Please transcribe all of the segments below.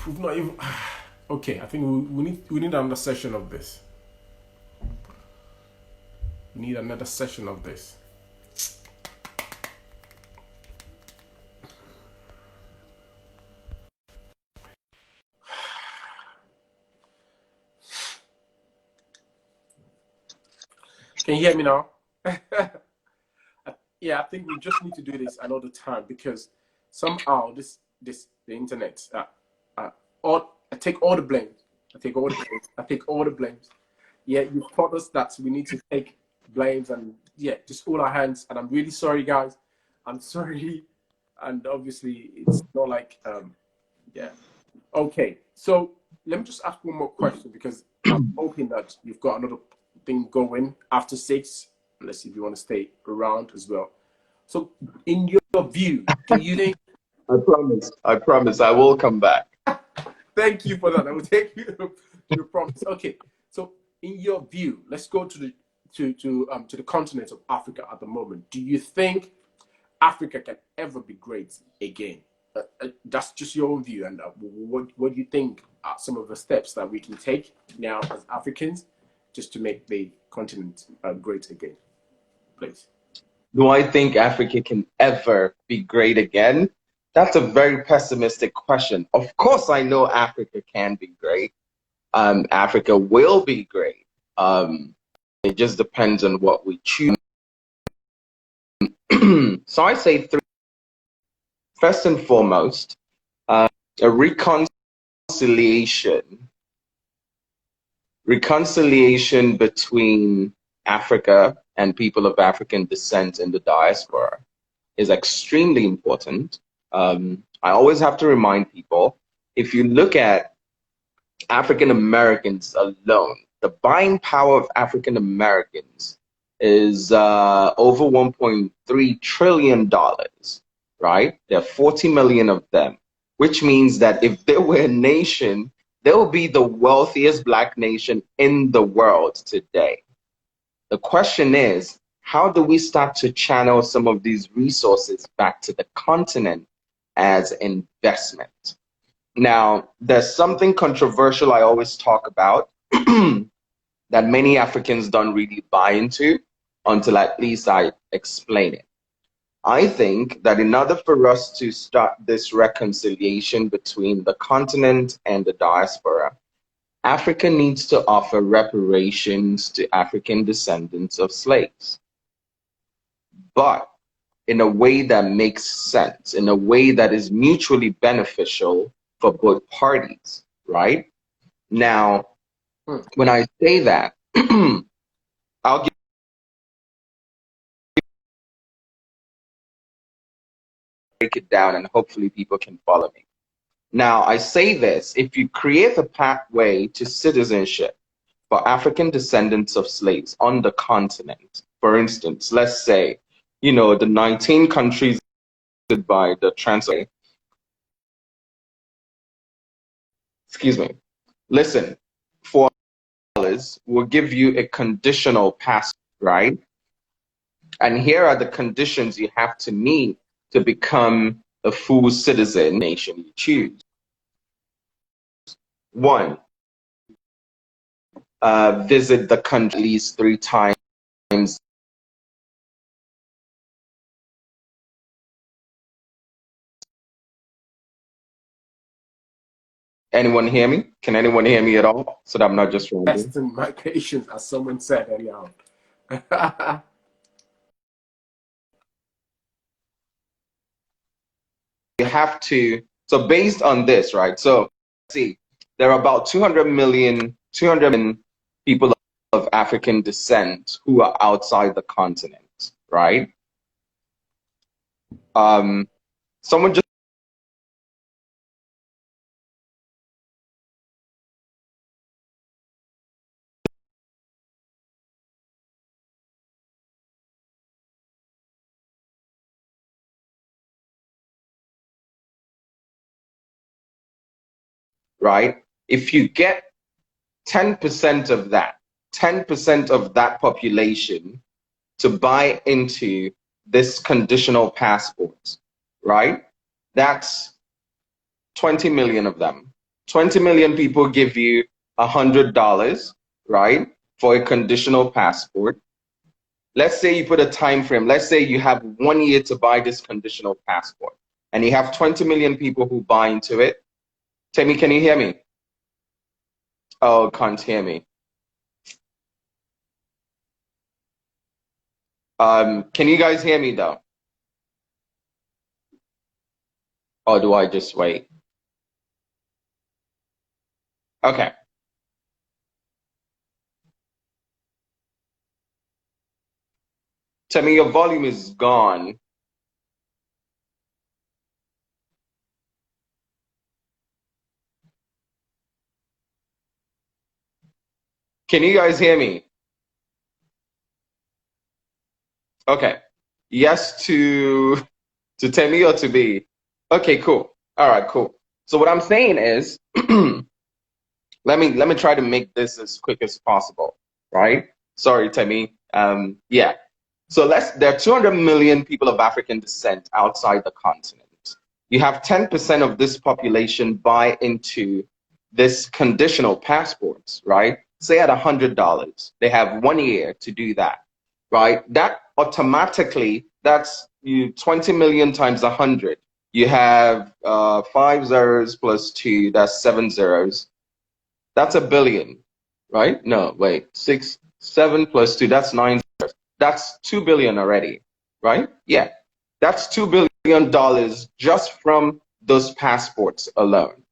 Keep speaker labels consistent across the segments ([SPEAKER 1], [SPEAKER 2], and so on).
[SPEAKER 1] we've not even. Okay, I think we need another session of this. We need another session of this. Can you hear me now? Yeah, I think we just need to do this another time because somehow the internet. All I take all the blame. I take all the blame. I take all the blames. Yeah, you've taught us that we need to take blames and yeah, just hold our hands. And I'm really sorry, guys. I'm sorry, and obviously it's not like yeah. Okay, so let me just ask one more question because I'm hoping that you've got another thing going after 6. Let's see if you want to stay around as well. So, in your view, do you think?
[SPEAKER 2] I promise. I promise. I will come back.
[SPEAKER 1] Thank you for that. I will take you to the promise. Okay, so in your view, let's go to the continent of Africa at the moment. Do you think Africa can ever be great again? That's just your own view, and what do you think are some of the steps that we can take now as Africans just to make the continent great again, please?
[SPEAKER 2] Do I think Africa can ever be great again? That's a very pessimistic question. Of course, I know Africa can be great. Africa will be great. It just depends on what we choose. So I say three. First and foremost, a reconciliation between Africa and people of African descent in the diaspora is extremely important. I always have to remind people, if you look at African Americans alone, the buying power of African Americans is over $1.3 trillion, right? There are 40 million of them, which means that if there were a nation, they will be the wealthiest Black nation in the world today. The question is, how do we start to channel some of these resources back to the continent as investment? Now, there's something controversial I always talk about that many Africans don't really buy into until at least I explain it. I think that in order for us to start this reconciliation between the continent and the diaspora, Africa needs to offer reparations to African descendants of slaves, but in a way that makes sense, in a way that is mutually beneficial for both parties, right? Now, when I say that, I'll break it down and hopefully people can follow me. Now, I say this, if you create a pathway to citizenship for African descendants of slaves on the continent, for instance, let's say, the 19 countries by the transfer. Excuse me. Listen, for dollars, we'll give you a conditional pass, right? And here are the conditions you have to meet to become a full citizen nation you choose. 1, visit the country at least 3 times. Anyone hear me? Can anyone hear me at all? So that I'm not just rambling.
[SPEAKER 1] Testing my patience, as someone said anyhow.
[SPEAKER 2] You have to, so based on this, right? So see, there are about 200 million people of African descent who are outside the continent, right? Someone just right? If you get 10% of that, 10% of that population to buy into this conditional passport, right? That's 20 million of them. 20 million people give you $100, right, for a conditional passport. Let's say you put a time frame. Let's say you have 1 year to buy this conditional passport, and you have 20 million people who buy into it. Temi, can you hear me? Oh, can't hear me. Can you guys hear me though? Or do I just wait? Okay. Temi, your volume is gone. Can you guys hear me? Okay. Yes to Temi or to B? Okay, cool. All right, cool. So what I'm saying is, let me try to make this as quick as possible, right? Sorry, Temi. Yeah. So there are 200 million people of African descent outside the continent. You have 10% of this population buy into this conditional passports, right? Say at $100, they have 1 year to do that, right? That automatically, that's you 20 million times 100. You have 5 zeros plus 2, that's 7 zeros. That's a billion, right? No, wait, 6, 7 plus 2, that's 9 zeros. That's 2 billion already, right? Yeah, that's $2 billion just from those passports alone.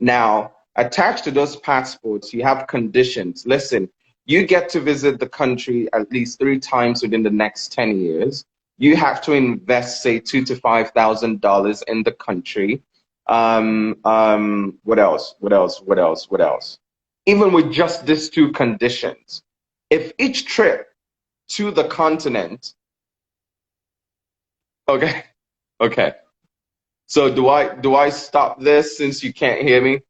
[SPEAKER 2] Now, attached to those passports, you have conditions. Listen, you get to visit the country at least 3 times within the next 10 years. You have to invest, say, $2,000 to $5,000 in the country. What else? What else? What else? What else? Even with just these 2 conditions, if each trip to the continent, okay, okay. So do I stop this since you can't hear me?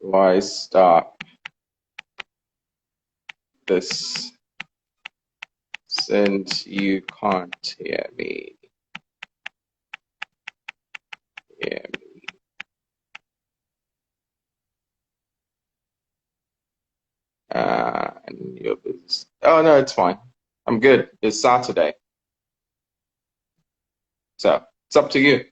[SPEAKER 2] Do I stop this since you can't hear me? Hear me. And you're busy. Oh no, it's fine. I'm good. It's Saturday. So it's up to you.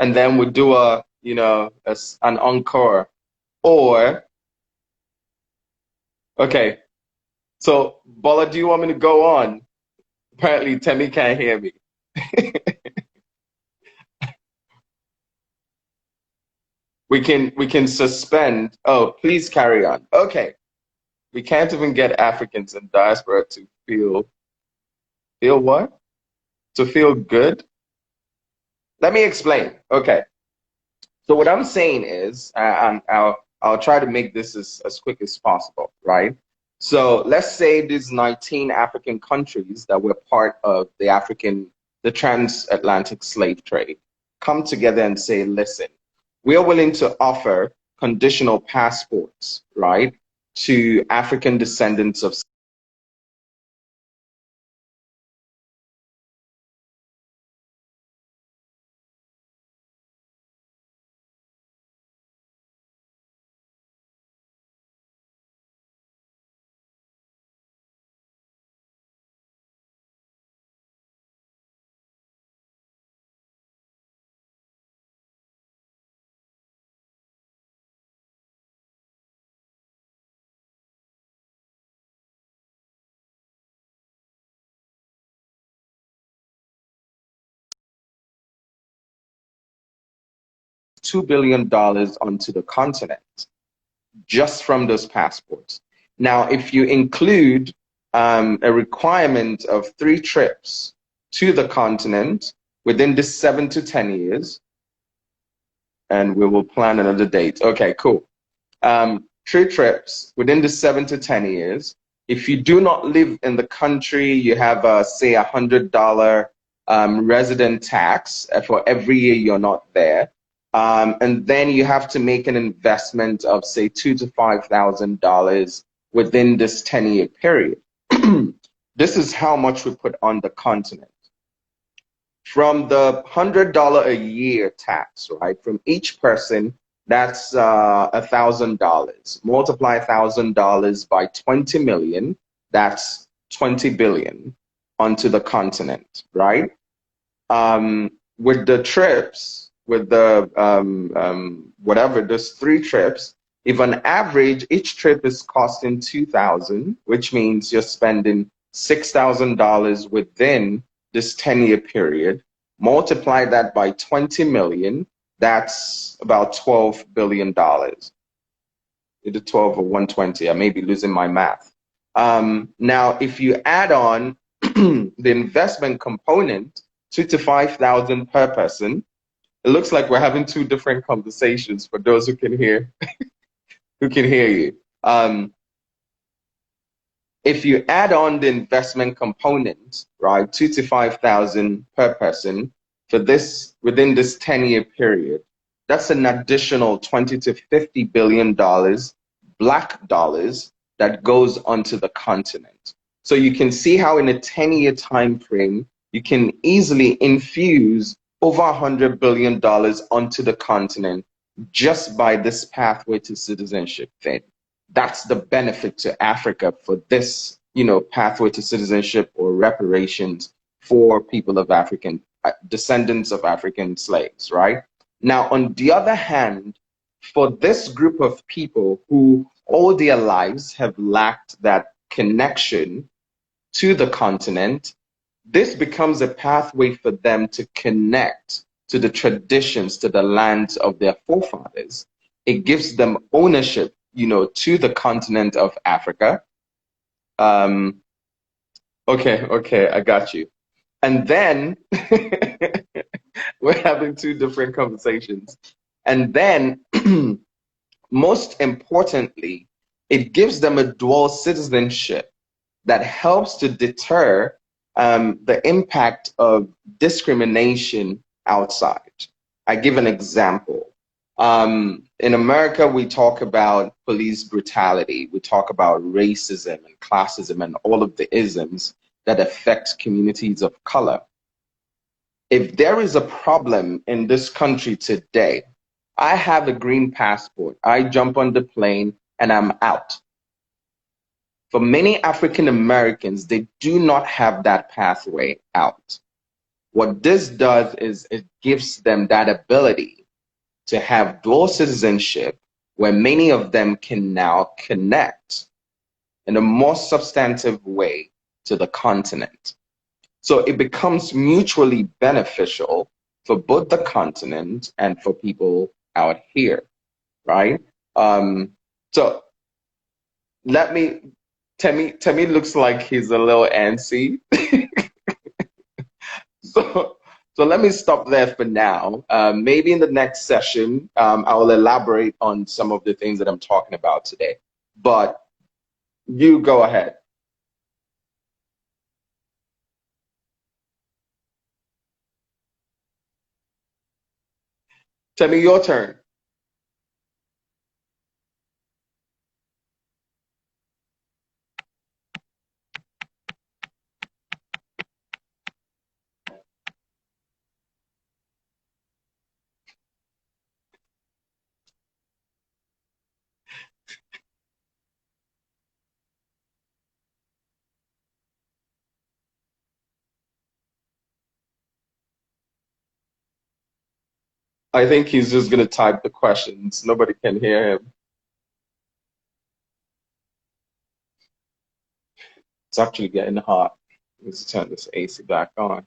[SPEAKER 2] And then we do an encore. Or, okay, so Bola, do you want me to go on? Apparently Temi can't hear me. We can suspend. Oh, please carry on. Okay. We can't even get Africans in diaspora to feel what? To feel good? Let me explain. Okay. So what I'm saying is, and I'll try to make this as quick as possible, right? So let's say these 19 African countries that were part of the transatlantic slave trade come together and say, listen, we are willing to offer conditional passports, right, to African descendants of $2 billion onto the continent just from those passports. Now, if you include a requirement of 3 trips to the continent, within this 7 to 10 years, and we will plan another date. Okay, cool. 3 trips within the 7 to 10 years. If you do not live in the country, you have say $100 resident tax for every year you're not there. And then you have to make an investment of say $2,000 to $5,000 within this 10-year period. This is how much we put on the continent. From the $100 a year tax, right? From each person, that's $1,000. Multiply $1,000 by 20 million, that's 20 billion onto the continent, right? With the trips, with the whatever, there's 3 trips. If on average each trip is costing 2,000, which means you're spending $6,000 within this 10-year period, multiply that by 20 million, that's about $12 billion. Either 12 or 120, I may be losing my math. Now, if you add on the investment component, 2,000 to 5,000 per person, it looks like we're having 2 different conversations for those who can hear, who can hear you. If you add on the investment component, right, 2,000 to 5,000 per person for this within this 10-year period, that's an additional 20 to 50 billion dollars, black dollars, that goes onto the continent. So you can see how in a 10-year time frame, you can easily infuse over $100 billion onto the continent just by this pathway to citizenship thing. That's the benefit to Africa for this, pathway to citizenship or reparations for people of African descendants of African slaves, right? Now, on the other hand, for this group of people who all their lives have lacked that connection to the continent, this becomes a pathway for them to connect to the traditions, to the lands of their forefathers. It gives them ownership, to the continent of Africa. Okay, I got you. And then we're having 2 different conversations. And then, most importantly, it gives them a dual citizenship that helps to deter the impact of discrimination outside. I give an example. In America, we talk about police brutality. We talk about racism and classism and all of the isms that affect communities of color. If there is a problem in this country today, I have a green passport. I jump on the plane and I'm out. For many African Americans, they do not have that pathway out. What this does is it gives them that ability to have dual citizenship where many of them can now connect in a more substantive way to the continent. So it becomes mutually beneficial for both the continent and for people out here, right? So Temi looks like he's a little antsy. So let me stop there for now. Maybe in the next session, I will elaborate on some of the things that I'm talking about today. But you go ahead. Temi, your turn. I think he's just going to type the questions. Nobody can hear him. It's actually getting hot. Let's turn this AC back on.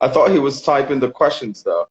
[SPEAKER 2] I thought he was typing the questions though.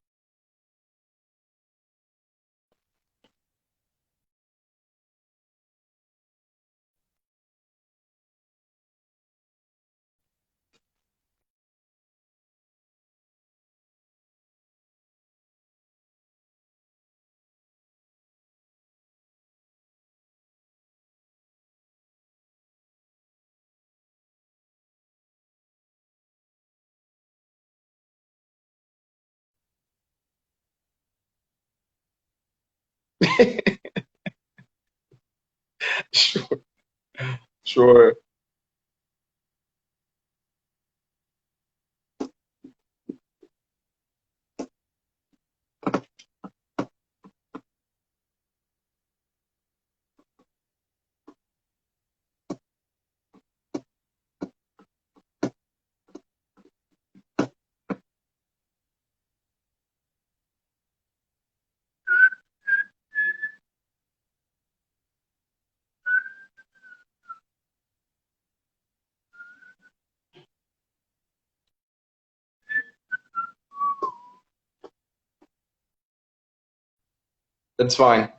[SPEAKER 2] Sure, sure. That's fine.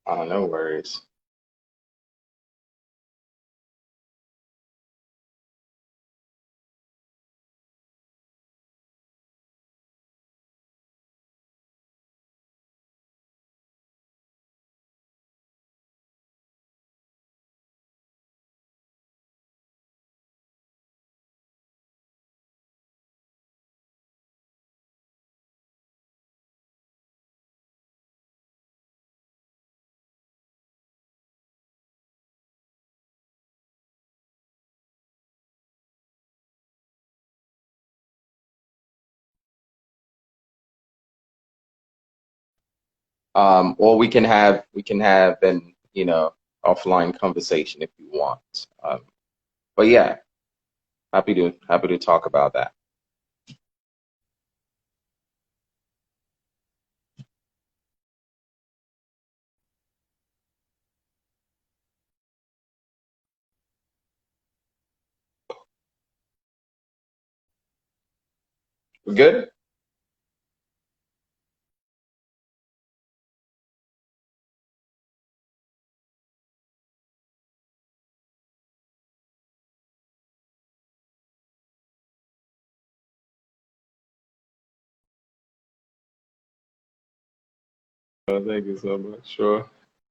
[SPEAKER 2] No worries. Or we can have an offline conversation if you want. But yeah, happy to talk about that. We good? Oh, thank you so much. Sure.